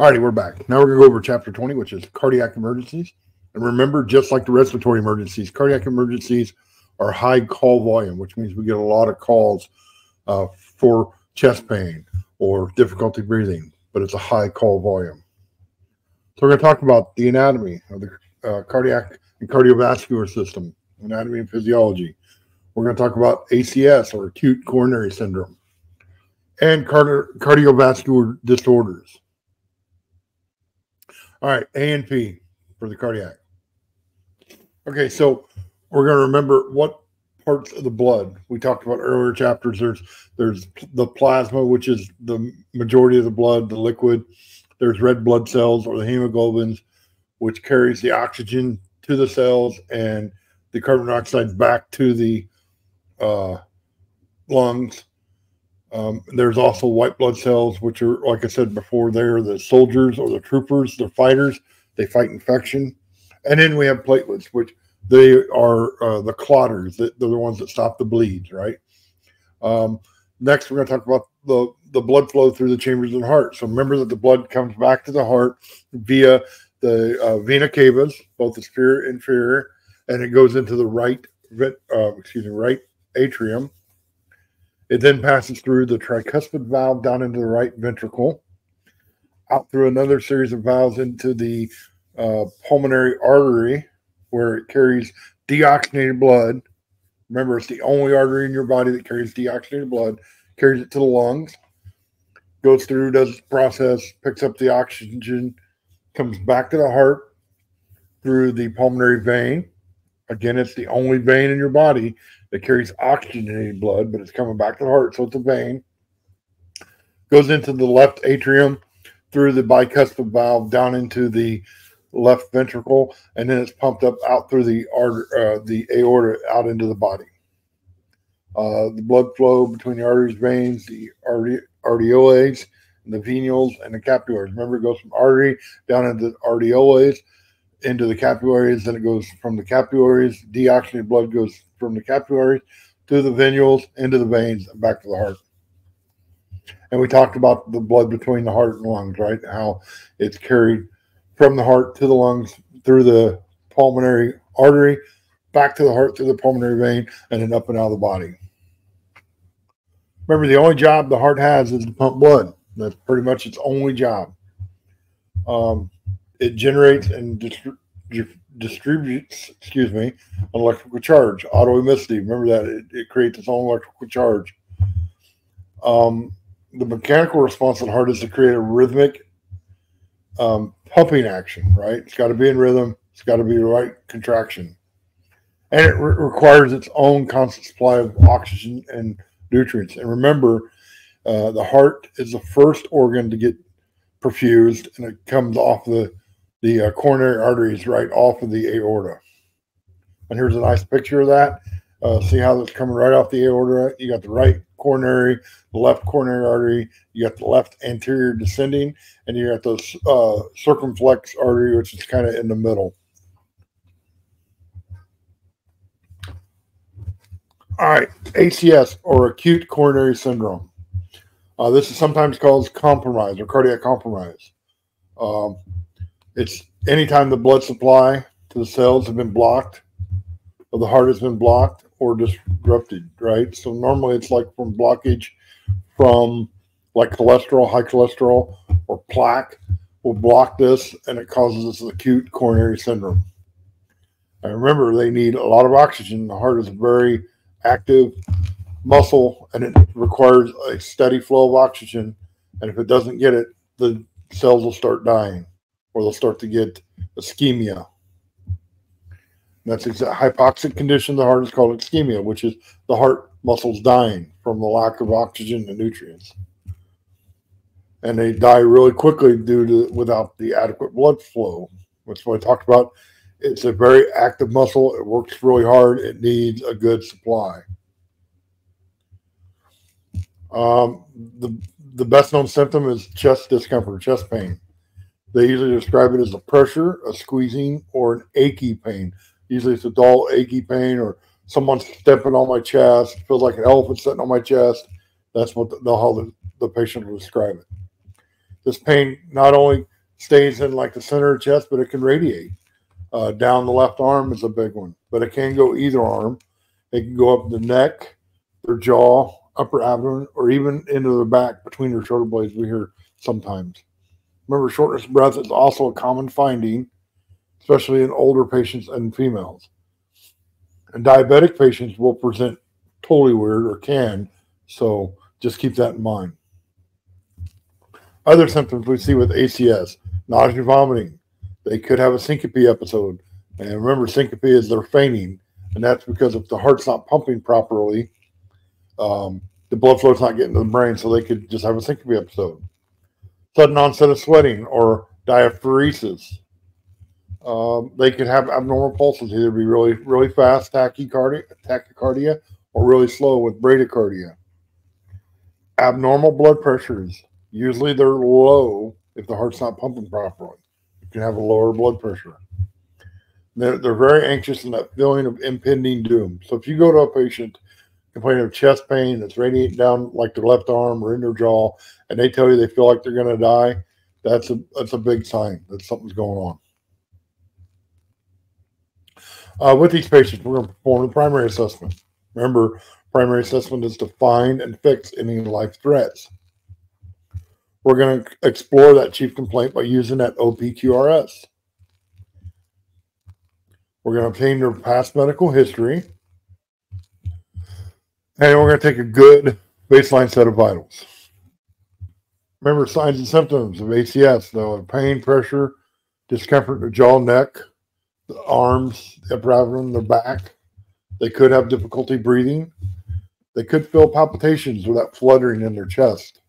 Alrighty, we're back. Now we're going to go over chapter 20, which is cardiac emergencies. And remember, just like the respiratory emergencies, cardiac emergencies are high call volume, which means we get a lot of calls for chest pain or difficulty breathing, but it's a high call volume. So we're going to talk about the anatomy of the cardiac and cardiovascular system, anatomy and physiology. We're going to talk about ACS, or acute coronary syndrome, and cardiovascular disorders. All right, A and P for the cardiac. Okay, so we're going to remember what parts of the blood we talked about earlier chapters. There's the plasma, which is the majority of the blood, the liquid. There's red blood cells, or the hemoglobins, which carries the oxygen to the cells and the carbon dioxide back to the lungs. There's also white blood cells, which are, like I said before, they're the soldiers or the troopers, the fighters. They fight infection. And then we have platelets, which they are the clotters. They're the ones that stop the bleeds, right? Next, we're going to talk about the blood flow through the chambers of the heart. So remember that the blood comes back to the heart via the vena cavas, both the superior and inferior, and it goes into the right atrium. It then passes through the tricuspid valve down into the right ventricle, out through another series of valves into the pulmonary artery, where it carries deoxygenated blood. Remember, it's the only artery in your body that carries deoxygenated blood, carries it to the lungs, goes through, does the process, picks up the oxygen, comes back to the heart through the pulmonary vein. Again, it's the only vein in your body that carries oxygenated blood, but it's coming back to the heart, so it's a vein. Goes into the left atrium through the bicuspid valve down into the left ventricle, and then it's pumped up out through the aorta out into the body. The blood flow between the arteries, veins, the arterioles, and the venules, and the capillaries. Remember, it goes from artery down into the arterioles, into the capillaries, then it goes from the capillaries, deoxygenated blood goes from the capillaries to the venules, into the veins, and back to the heart. And we talked about the blood between the heart and lungs, right? How it's carried from the heart to the lungs, through the pulmonary artery, back to the heart through the pulmonary vein, and then up and out of the body. Remember, the only job the heart has is to pump blood. That's pretty much its only job. It generates and distributes, an electrical charge, autoemicity. Remember that it creates its own electrical charge. The mechanical response of the heart is to create a rhythmic pumping action, right? It's got to be in rhythm. It's got to be the right contraction. And it requires its own constant supply of oxygen and nutrients. And remember, the heart is the first organ to get perfused, and it comes off the coronary arteries right off of the aorta. And here's a nice picture of that. See how that's coming right off the aorta? You got the right coronary, the left coronary artery, you got the left anterior descending, and you got the circumflex artery, which is kind of in the middle. All right, ACS, or acute coronary syndrome. This is sometimes called compromise or cardiac compromise. It's anytime the blood supply to the cells have been blocked, or the heart has been blocked or disrupted, right? So normally it's like from blockage from like cholesterol, high cholesterol, or plaque will block this, and it causes this acute coronary syndrome. And remember, they need a lot of oxygen. The heart is a very active muscle, and it requires a steady flow of oxygen. And if it doesn't get it, the cells will start dying, or they'll start to get ischemia. That's a hypoxic condition of the heart is called ischemia, which is the heart muscles dying from the lack of oxygen and nutrients. And they die really quickly without the adequate blood flow. That's what I talked about. It's a very active muscle. It works really hard. It needs a good supply. The best known symptom is chest discomfort, chest pain. They usually describe it as a pressure, a squeezing, or an achy pain. Usually it's a dull, achy pain, or someone's stepping on my chest. It feels like an elephant sitting on my chest. That's how the patient will describe it. This pain not only stays in like the center of the chest, but it can radiate. Down the left arm is a big one, but it can go either arm. It can go up the neck, their jaw, upper abdomen, or even into the back between their shoulder blades. We hear sometimes. Remember, shortness of breath is also a common finding, especially in older patients and females. And diabetic patients will present totally weird or can, so just keep that in mind. Other symptoms we see with ACS, nausea, vomiting. They could have a syncope episode. And remember, syncope is they're fainting, and that's because if the heart's not pumping properly, the blood flow's not getting to the brain, so they could just have a syncope episode. Sudden onset of sweating or diaphoresis. They could have abnormal pulses, either be really, really fast tachycardia, or really slow with bradycardia. Abnormal blood pressures. Usually they're low if the heart's not pumping properly. You can have a lower blood pressure. They're very anxious and that feeling of impending doom. So if you go to a patient complaining of chest pain that's radiating down like their left arm or in their jaw, and they tell you they feel like they're going to die, that's a big sign that something's going on. With these patients, we're going to perform the primary assessment. Remember, primary assessment is to find and fix any life threats. We're going to explore that chief complaint by using that OPQRS. We're going to obtain their past medical history. And we're going to take a good baseline set of vitals. Remember, signs and symptoms of ACS, though: pain, pressure, discomfort in the jaw, neck, the arms, the upper abdomen, their back. They could have difficulty breathing. They could feel palpitations or that fluttering in their chest.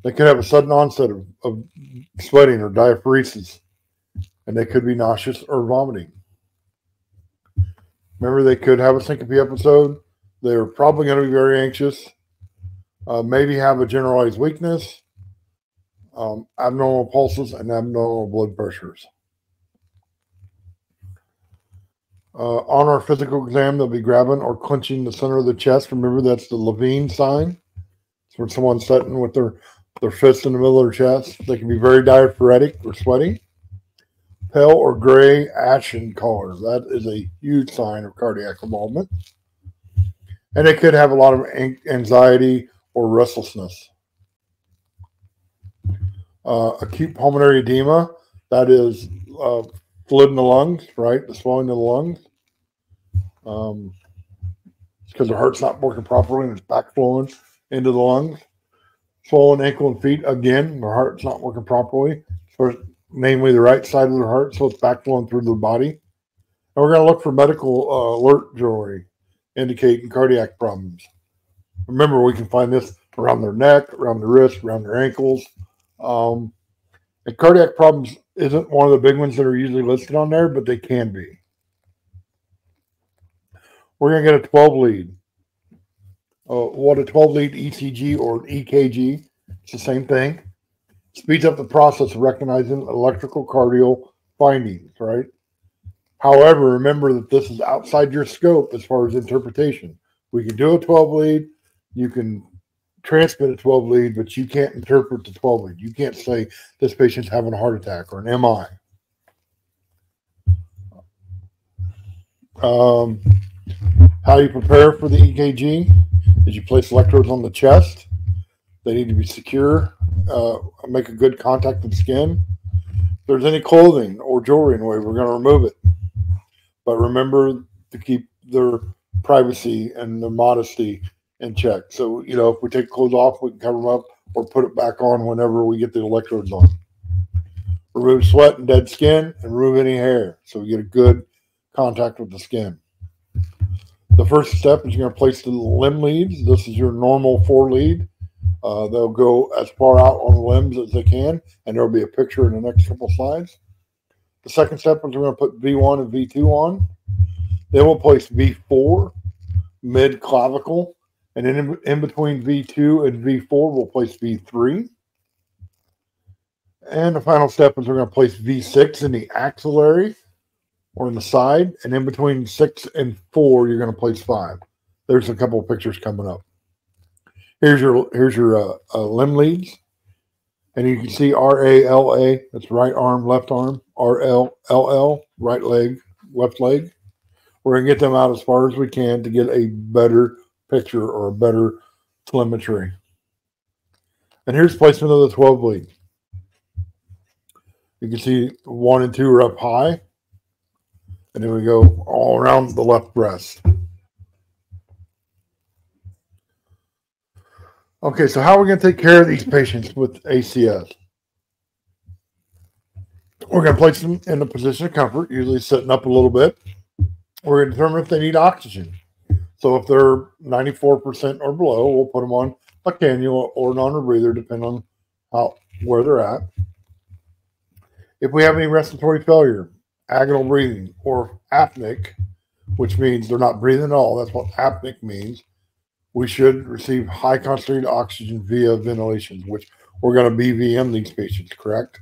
They could have a sudden onset of sweating or diaphoresis, and they could be nauseous or vomiting. Remember, they could have a syncope episode. They're probably going to be very anxious, maybe have a generalized weakness, abnormal pulses, and abnormal blood pressures. On our physical exam, they'll be grabbing or clenching the center of the chest. Remember, that's the Levine sign. It's when someone's sitting with their fists in the middle of their chest. They can be very diaphoretic or sweaty. Pale or gray ashen color. That is a huge sign of cardiac involvement. And they could have a lot of anxiety or restlessness. Acute pulmonary edema, that is fluid in the lungs, right? The swelling of the lungs. It's because the heart's not working properly and it's backflowing into the lungs. Swollen ankle and feet, again, their heart's not working properly, namely the right side of the heart, so it's backflowing through the body. And we're going to look for medical alert jewelry indicating cardiac problems. Remember, we can find this around their neck, around their wrist, around their ankles. And cardiac problems isn't one of the big ones that are usually listed on there, but they can be. We're going to get a 12 lead. What a 12 lead ECG or EKG, it's the same thing. Speeds up the process of recognizing electrocardial findings, right? However, remember that this is outside your scope as far as interpretation. We can do a 12 lead, you can transmit a 12 lead, but you can't interpret the 12 lead. You can't say this patient's having a heart attack or an MI. How you prepare for the EKG is you place electrodes on the chest. They need to be secure, make a good contact with the skin. If there's any clothing or jewelry in the way, we're going to remove it. But remember to keep their privacy and their modesty in check. So, if we take clothes off, we can cover them up or put it back on whenever we get the electrodes on. Remove sweat and dead skin and remove any hair so we get a good contact with the skin. The first step is you're going to place the limb leads. This is your normal 4 lead. They'll go as far out on the limbs as they can, and there'll be a picture in the next couple slides. The second step is we're going to put V1 and V2 on. Then we'll place V4 mid-clavicle, and then in between V2 and V4, we'll place V3. And the final step is we're going to place V6 in the axillary or in the side, and in between 6 and 4, you're going to place 5. There's a couple of pictures coming up. Here's your limb leads. And you can see RALA, that's right arm, left arm, RLLL, right leg, left leg. We're going to get them out as far as we can to get a better picture or a better telemetry. And here's placement of the 12 lead. You can see 1 and 2 are up high. And then we go all around the left breast. Okay, so how are we going to take care of these patients with ACS? We're going to place them in a position of comfort, usually sitting up a little bit. We're going to determine if they need oxygen. So if they're 94% or below, we'll put them on a cannula or an on-rebreather, depending on where they're at. If we have any respiratory failure, agonal breathing, or apneic, which means they're not breathing at all, that's what apneic means, we should receive high concentrated oxygen via ventilation, which we're going to BVM these patients, correct?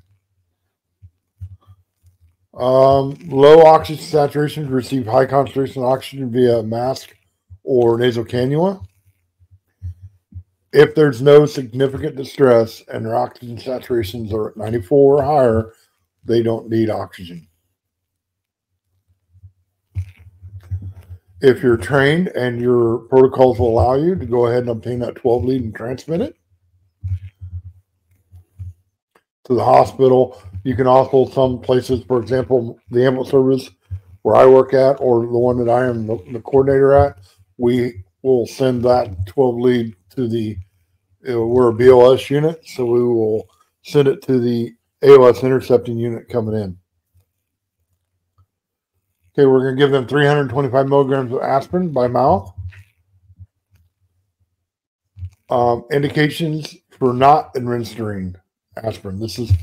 Low oxygen saturation, receive high concentration oxygen via mask or nasal cannula. If there's no significant distress and their oxygen saturations are at 94 or higher, they don't need oxygen. If you're trained and your protocols will allow you to go ahead and obtain that 12 lead and transmit it to the hospital, you can also, some places, for example, the ambulance service where I work at, or the one that I am the coordinator at, we will send that 12 lead to the, we're a BOS unit, so we will send it to the ALS intercepting unit coming in. Okay, we're going to give them 325 milligrams of aspirin by mouth. Indications for not administering aspirin. This is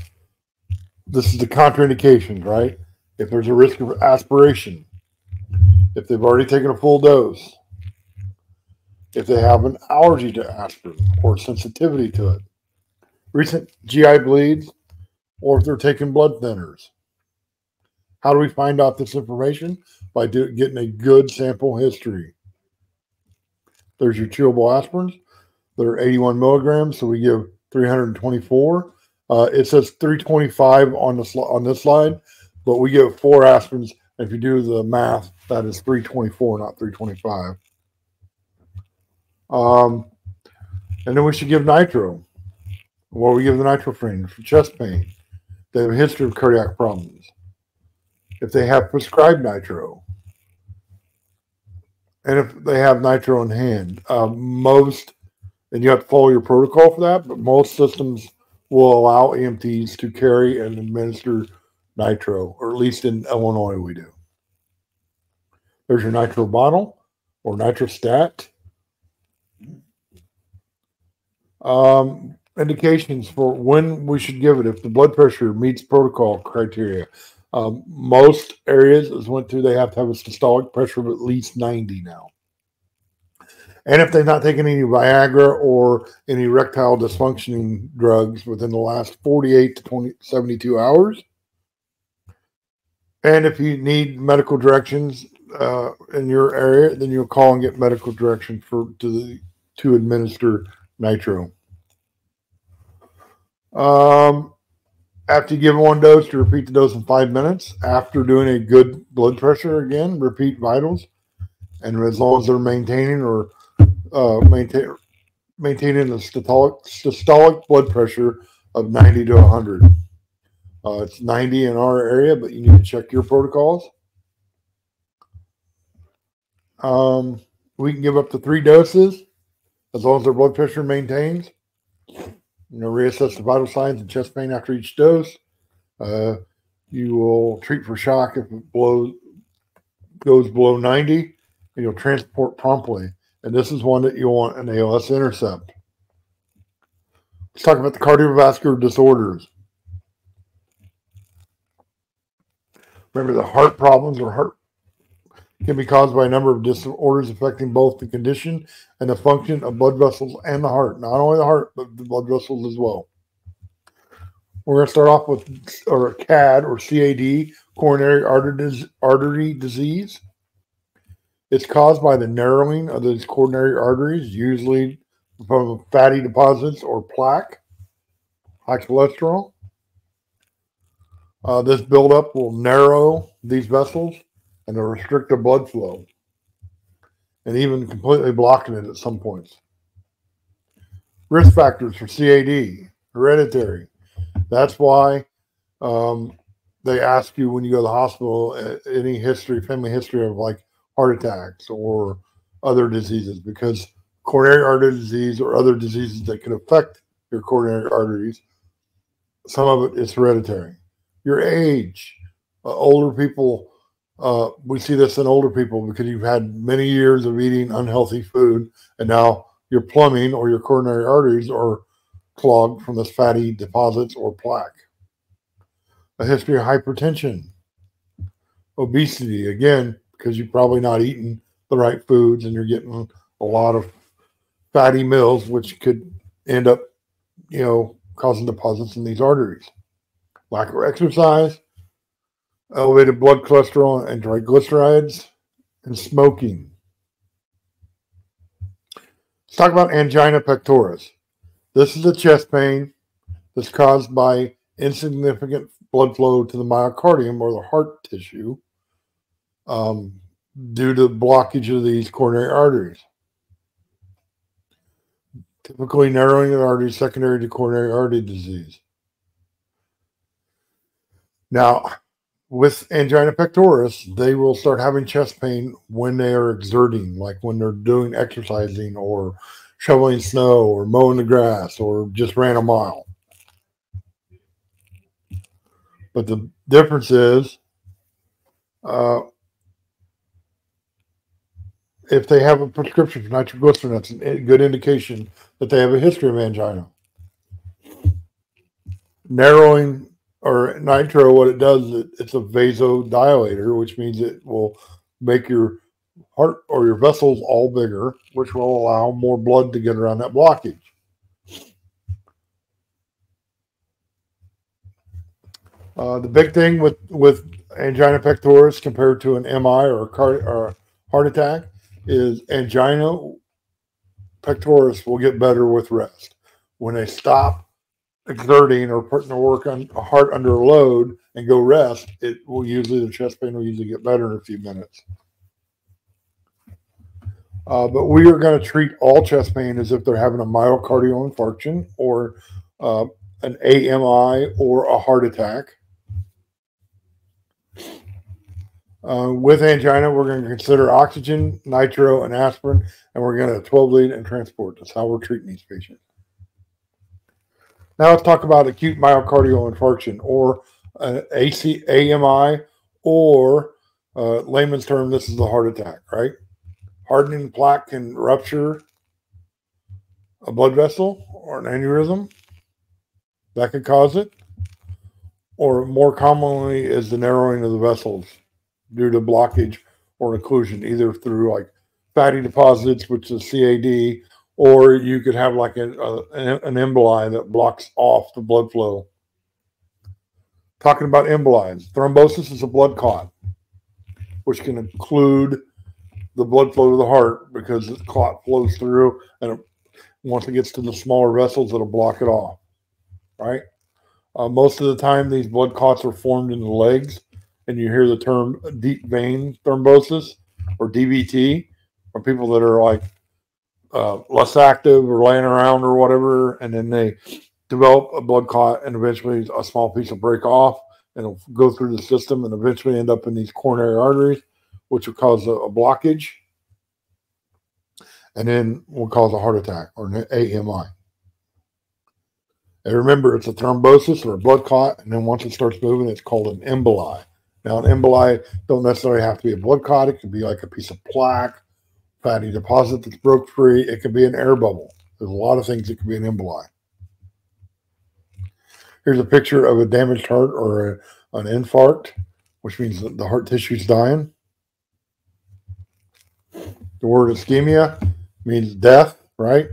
the contraindications, right? If there's a risk of aspiration, if they've already taken a full dose, if they have an allergy to aspirin or sensitivity to it, recent GI bleeds, or if they're taking blood thinners. How do we find out this information? By getting a good sample history. There's your chewable aspirins. They're 81 milligrams, so we give 324. It says 325 on this slide, but we give 4 aspirins. And if you do the math, that is 324, not 325. And then we should give nitro. Well, we give the nitrophene for chest pain. They have a history of cardiac problems. If they have prescribed nitro, and if they have nitro in hand, most, and you have to follow your protocol for that, but most systems will allow EMTs to carry and administer nitro, or at least in Illinois we do. There's your nitro bottle or nitrostat. Indications for when we should give it if the blood pressure meets protocol criteria. Most areas, as went through, they have to have a systolic pressure of at least 90 now. And if they've not taken any Viagra or any erectile dysfunctioning drugs within the last 48 to 72 hours. And if you need medical directions in your area, then you'll call and get medical direction to administer nitro. After you give one dose, to repeat the dose in 5 minutes. After doing a good blood pressure, again, repeat vitals. And as long as they're maintaining or maintaining the systolic blood pressure of 90 to 100. It's 90 in our area, but you need to check your protocols. We can give up to 3 doses as long as their blood pressure maintains. Reassess the vital signs and chest pain after each dose. You will treat for shock if it goes below 90, and you'll transport promptly. And this is one that you'll want an ALS intercept. Let's talk about the cardiovascular disorders. Remember, the heart problems or heart can be caused by a number of disorders affecting both the condition and the function of blood vessels and the heart. Not only the heart, but the blood vessels as well. We're going to start off with CAD or CAD, coronary artery disease. It's caused by the narrowing of these coronary arteries, usually from fatty deposits or plaque. high cholesterol. This buildup will narrow these vessels and restrict the blood flow, and even completely blocking it at some points. Risk factors for CAD, hereditary. That's why they ask you when you go to the hospital any history, family history of like heart attacks or other diseases, because coronary artery disease or other diseases that can affect your coronary arteries, some of it is hereditary. Your age, older people, we see this in older people because you've had many years of eating unhealthy food, and now your plumbing or your coronary arteries are clogged from this fatty deposits or plaque. A history of hypertension, obesity, again, because you're probably not eating the right foods and you're getting a lot of fatty meals, which could end up, causing deposits in these arteries. Lack of exercise, elevated blood cholesterol and triglycerides, and smoking. Let's talk about angina pectoris. This is a chest pain that's caused by insignificant blood flow to the myocardium or the heart tissue due to blockage of these coronary arteries. Typically narrowing the arteries secondary to coronary artery disease. Now, with angina pectoris, they will start having chest pain when they are exerting, like when they're doing exercising or shoveling snow or mowing the grass or just ran a mile. But the difference is if they have a prescription for nitroglycerin, that's a good indication that they have a history of angina. Narrowing or nitro, what it does, it's a vasodilator, which means it will make your heart or your vessels all bigger, which will allow more blood to get around that blockage. The big thing with angina pectoris compared to an MI or heart attack is angina pectoris will get better with rest. When they stop exerting or putting the work on a heart under a load and go rest, the chest pain will usually get better in a few minutes. But we are going to treat all chest pain as if they're having a myocardial infarction or an AMI or a heart attack. With angina, we're going to consider oxygen, nitro, and aspirin, and we're going to 12 lead and transport. That's how we're treating these patients. Now let's talk about acute myocardial infarction or an AMI, or layman's term, this is the heart attack, right? Hardening plaque can rupture a blood vessel or an aneurysm. That could cause it. Or more commonly is the narrowing of the vessels due to blockage or occlusion, either through like fatty deposits, which is CAD, or you could have like an emboli that blocks off the blood flow. Talking about emboli, thrombosis is a blood clot, which can include the blood flow to the heart because the clot flows through, and once it gets to the smaller vessels, it'll block it off, right? Most of the time, these blood clots are formed in the legs, and you hear the term deep vein thrombosis or DVT, or people that are like less active or laying around or whatever, and then they develop a blood clot, and eventually a small piece will break off, and it'll go through the system and eventually end up in these coronary arteries, which will cause a blockage, and then will cause a heart attack or an AMI. And remember, it's a thrombosis or a blood clot, and then once it starts moving, it's called an emboli. Now, an emboli don't necessarily have to be a blood clot. It can be like a piece of plaque, fatty deposit that's broke free. It can be an air bubble. There's a lot of things that can be an emboli. Here's a picture of a damaged heart or an infarct, which means that the heart tissue is dying. The word ischemia means death, right?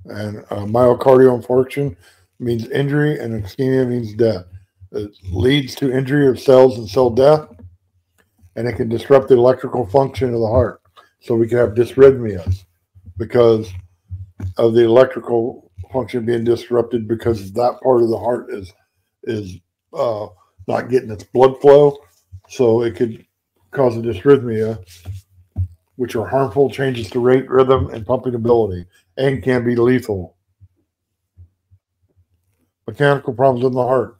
And myocardial infarction means injury, and ischemia means death. It leads to injury of cells and cell death, and it can disrupt the electrical function of the heart. So we can have dysrhythmias because of the electrical function being disrupted because that part of the heart is not getting its blood flow, so it could cause a dysrhythmia, which are harmful changes to rate, rhythm, and pumping ability, and can be lethal. Mechanical problems in the heart.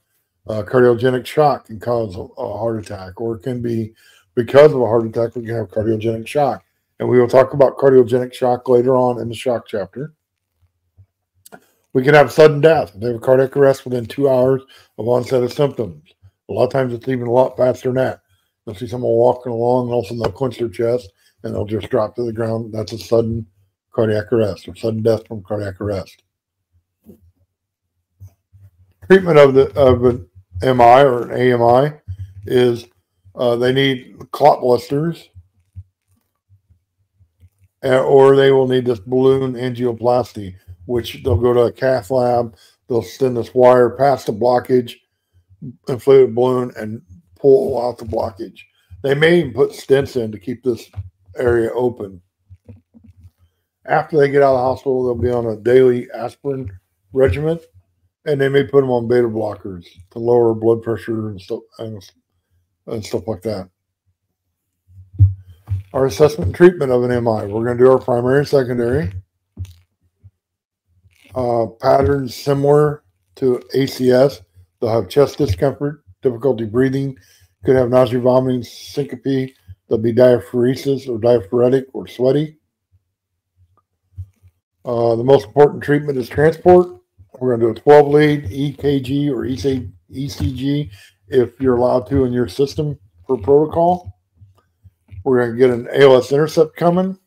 Cardiogenic shock can cause a heart attack, or it can be because of a heart attack, we can have cardiogenic shock. And we will talk about cardiogenic shock later on in the shock chapter. We can have sudden death. They have a cardiac arrest within 2 hours of onset of symptoms. A lot of times it's even a lot faster than that. You'll see someone walking along, and all of a sudden they'll clench their chest, and they'll just drop to the ground. That's a sudden cardiac arrest or sudden death from cardiac arrest. Treatment of an MI or an AMI is they need clot blisters, or they will need this balloon angioplasty, which they'll go to a cath lab. They'll send this wire past the blockage, inflated balloon, and pull out the blockage. They may even put stents in to keep this area open. After they get out of the hospital, they'll be on a daily aspirin regimen, and they may put them on beta blockers to lower blood pressure and stuff like that. Our assessment and treatment of an MI. We're going to do our primary and secondary. Patterns similar to ACS. They'll have chest discomfort, difficulty breathing, could have nausea, vomiting, syncope. There'll be diaphoresis or diaphoretic or sweaty. The most important treatment is transport. We're going to do a 12-lead EKG or ECG if you're allowed to in your system for protocol. We're going to get an ALS intercept coming.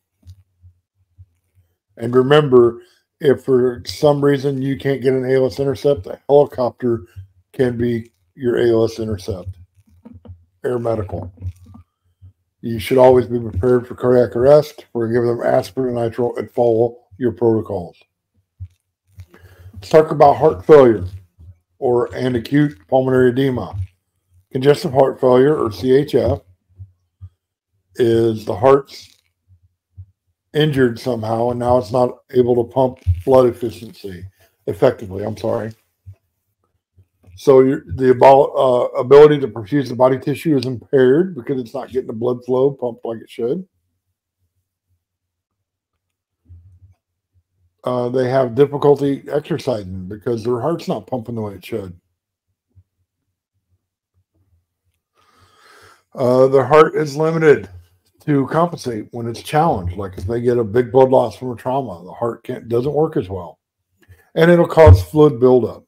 And remember, if for some reason you can't get an ALS intercept, a helicopter can be your ALS intercept. Air medical. You should always be prepared for cardiac arrest. We're going to give them aspirin and nitro and follow your protocols. Let's talk about heart failure and acute pulmonary edema. Congestive heart failure, or CHF, is the heart's injured somehow, and now it's not able to pump blood effectively. So the ability to perfuse the body tissue is impaired because it's not getting the blood flow pumped like it should. They have difficulty exercising because their heart's not pumping the way it should. Their heart is limited to compensate when it's challenged. Like if they get a big blood loss from a trauma, the heart doesn't work as well. And it'll cause fluid buildup.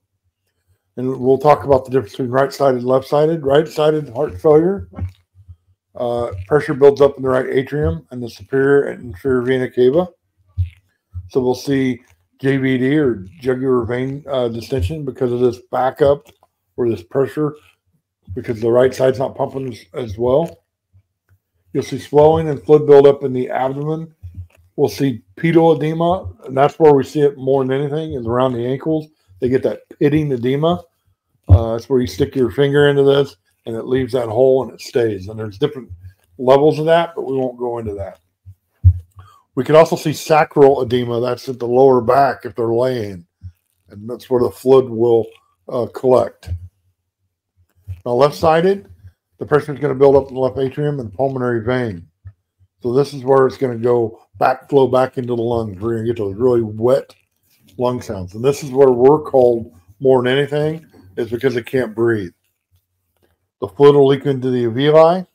And we'll talk about the difference between right-sided and left-sided. Right-sided heart failure, pressure builds up in the right atrium and the superior and inferior vena cava. So we'll see JVD or jugular vein distension because of this backup or this pressure because the right side's not pumping as well. You'll see swelling and fluid buildup in the abdomen. We'll see pedal edema, and that's where we see it more than anything, is around the ankles. They get that pitting edema. That's where you stick your finger into this, and it leaves that hole, and it stays. And there's different levels of that, but we won't go into that. We can also see sacral edema. That's at the lower back if they're laying, and that's where the fluid will collect. Now, left-sided, the pressure is going to build up in the left atrium and pulmonary vein. So this is where it's going to flow back into the lungs. We're going to get those really wet lung sounds. And this is where we're called more than anything is because they can't breathe. The fluid will leak into the alveoli.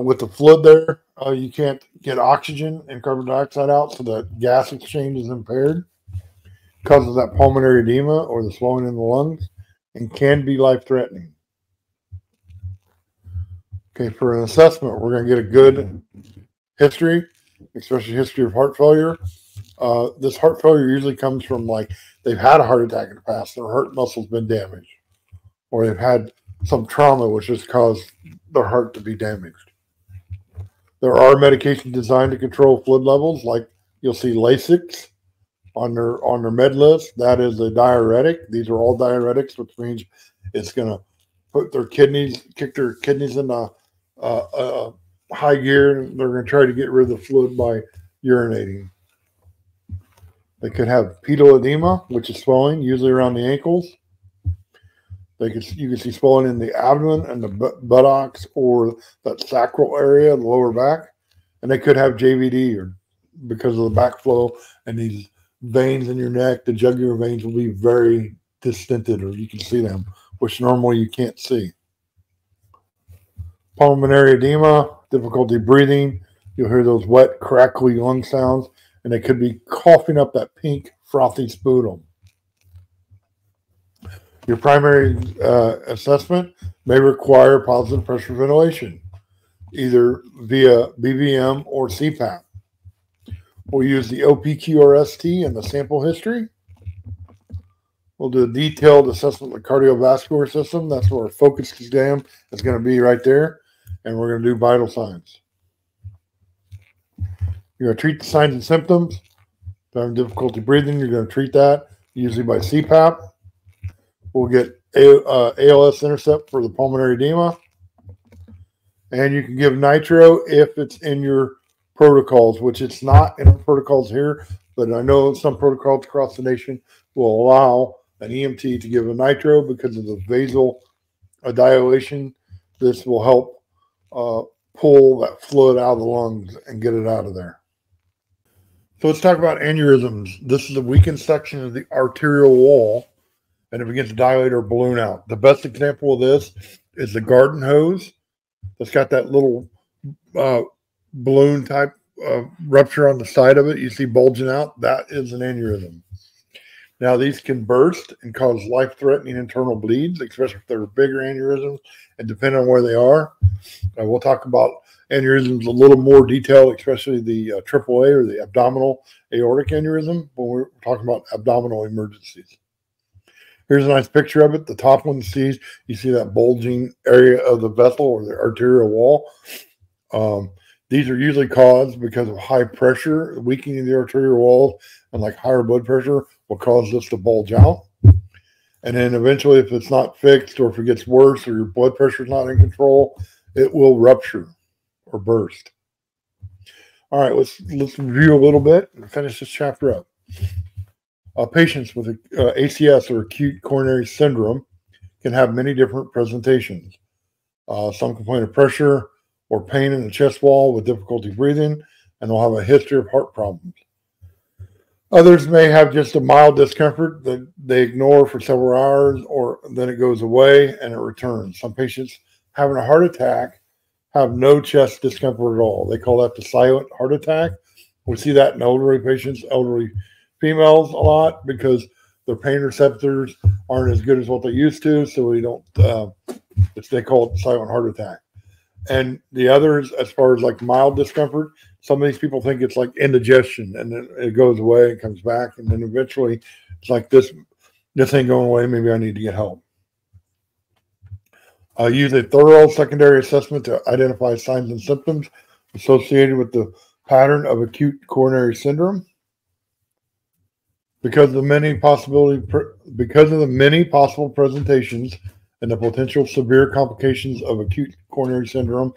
With the fluid there, you can't get oxygen and carbon dioxide out, so that gas exchange is impaired. Causes that pulmonary edema or the swelling in the lungs and can be life-threatening. Okay, for an assessment, we're going to get a good history, especially history of heart failure. This heart failure usually comes from they've had a heart attack in the past, their heart muscle's been damaged, or they've had some trauma which has caused their heart to be damaged. There are medications designed to control fluid levels, like you'll see Lasix on their med list. That is a diuretic. These are all diuretics, which means it's going to kick their kidneys into high gear, and they're going to try to get rid of the fluid by urinating. They could have pedal edema, which is swelling, usually around the ankles. You can see swelling in the abdomen and the buttocks or that sacral area, the lower back. And they could have JVD or because of the backflow and these veins in your neck, the jugular veins will be very distended, or you can see them, which normally you can't see. Pulmonary edema, difficulty breathing. You'll hear those wet, crackly lung sounds, and they could be coughing up that pink, frothy sputum. Your primary assessment may require positive pressure ventilation, either via BVM or CPAP. We'll use the OPQRST and the sample history. We'll do a detailed assessment of the cardiovascular system. That's where our focus exam is going to be right there. And we're going to do vital signs. You're going to treat the signs and symptoms. If you're having difficulty breathing, you're going to treat that, usually by CPAP. We'll get ALS intercept for the pulmonary edema. And you can give nitro if it's in your protocols, which it's not in our protocols here, but I know some protocols across the nation will allow an EMT to give a nitro because of the vasodilation. This will help pull that fluid out of the lungs and get it out of there. So let's talk about aneurysms. This is a weakened section of the arterial wall, and it begins to dilate or balloon out. The best example of this is the garden hose that's got that little balloon type rupture on the side of it. You see bulging out. That is an aneurysm. Now, these can burst and cause life-threatening internal bleeds, especially if they're bigger aneurysms, and depending on where they are. We'll talk about aneurysms a little more detailed, especially the AAA or the abdominal aortic aneurysm when we're talking about abdominal emergencies. Here's a nice picture of it. The top one you see that bulging area of the vessel or the arterial wall. These are usually caused because of high pressure, weakening of the arterial walls, and like higher blood pressure will cause this to bulge out. And then eventually, if it's not fixed or if it gets worse or your blood pressure is not in control, it will rupture or burst. All right, let's review a little bit and finish this chapter up. Patients with ACS or acute coronary syndrome can have many different presentations. Some complain of pressure or pain in the chest wall with difficulty breathing, and they'll have a history of heart problems. Others may have just a mild discomfort that they ignore for several hours, or then it goes away and it returns. Some patients having a heart attack have no chest discomfort at all. They call that the silent heart attack. We see that in elderly patients, elderly females a lot because their pain receptors aren't as good as what they used to, so we don't. They call it silent heart attack. And the others, as far as like mild discomfort, some of these people think it's like indigestion, and then it goes away, it comes back, and then eventually it's like this ain't going away. Maybe I need to get help. Use a thorough secondary assessment to identify signs and symptoms associated with the pattern of acute coronary syndrome. Because of the many possible presentations and the potential severe complications of acute coronary syndrome,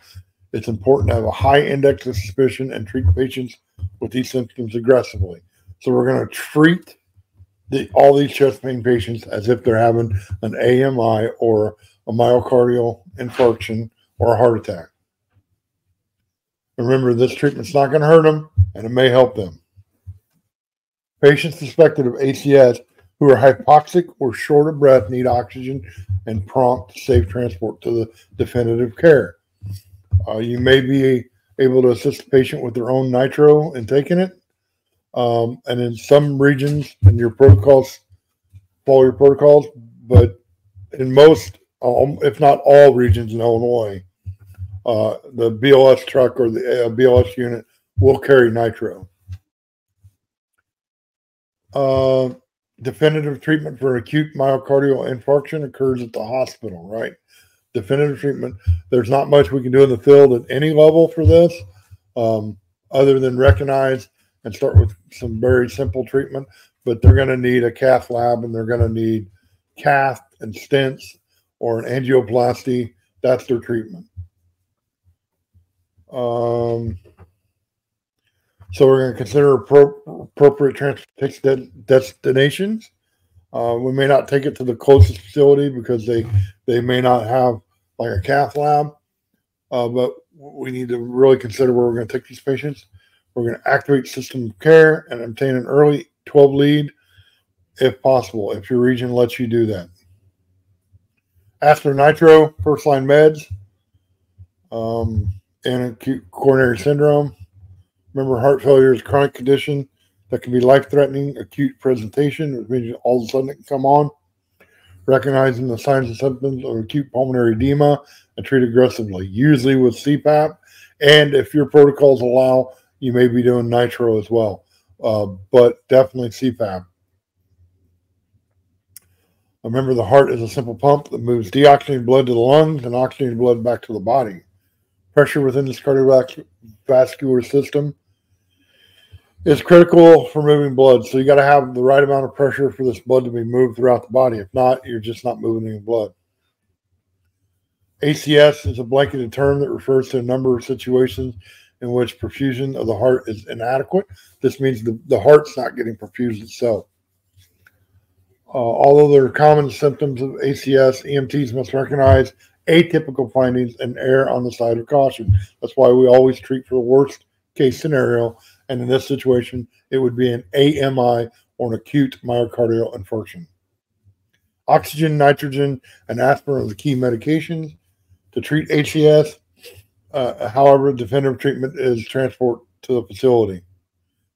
it's important to have a high index of suspicion and treat patients with these symptoms aggressively. So we're going to treat all these chest pain patients as if they're having an AMI or a myocardial infarction or a heart attack. Remember, this treatment's not going to hurt them, and it may help them. Patients suspected of ACS who are hypoxic or short of breath need oxygen and prompt safe transport to the definitive care. You may be able to assist the patient with their own nitro in taking it. And in some regions, in your protocols, follow your protocols, but in most, if not all regions in Illinois, the BLS truck or the BLS unit will carry nitro. Definitive treatment for acute myocardial infarction occurs at the hospital, right? Definitive treatment. There's not much we can do in the field at any level for this, other than recognize and start with some very simple treatment. But they're going to need a cath lab, and they're going to need cath and stents or an angioplasty. That's their treatment. So we're going to consider appropriate transportation destinations. We may not take it to the closest facility because they may not have like a cath lab, but we need to really consider where we're going to take these patients. We're going to activate system of care and obtain an early 12 lead if possible, if your region lets you do that. Aspirin nitro, first line meds, and acute coronary syndrome. Remember, heart failure is a chronic condition that can be life-threatening, acute presentation, which means all of a sudden it can come on. Recognizing the signs and symptoms of acute pulmonary edema and treat aggressively, usually with CPAP. And if your protocols allow, you may be doing nitro as well, but definitely CPAP. Remember, the heart is a simple pump that moves deoxygenated blood to the lungs and oxygenated blood back to the body. Pressure within this cardiovascular system is critical for moving blood. So you got to have the right amount of pressure for this blood to be moved throughout the body. If not, you're just not moving any blood. ACS is a blanketed term that refers to a number of situations in which perfusion of the heart is inadequate. This means the heart's not getting perfused itself. Although there are common symptoms of ACS, EMTs must recognize atypical findings and err on the side of caution. That's why we always treat for the worst case scenario. And in this situation, it would be an AMI or an acute myocardial infarction. Oxygen, nitrogen, and aspirin are the key medications to treat ACS. However, definitive treatment is transport to the facility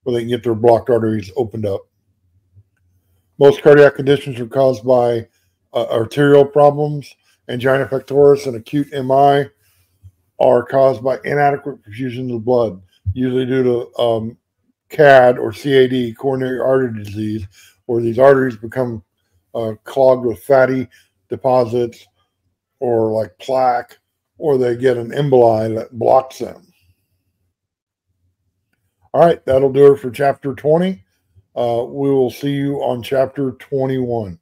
where they can get their blocked arteries opened up. Most cardiac conditions are caused by arterial problems. Angina pectoris and acute MI are caused by inadequate perfusion of blood, usually due to CAD or CAD, coronary artery disease, where these arteries become clogged with fatty deposits or like plaque, or they get an emboli that blocks them. All right, that'll do it for chapter 20. We will see you on chapter 21.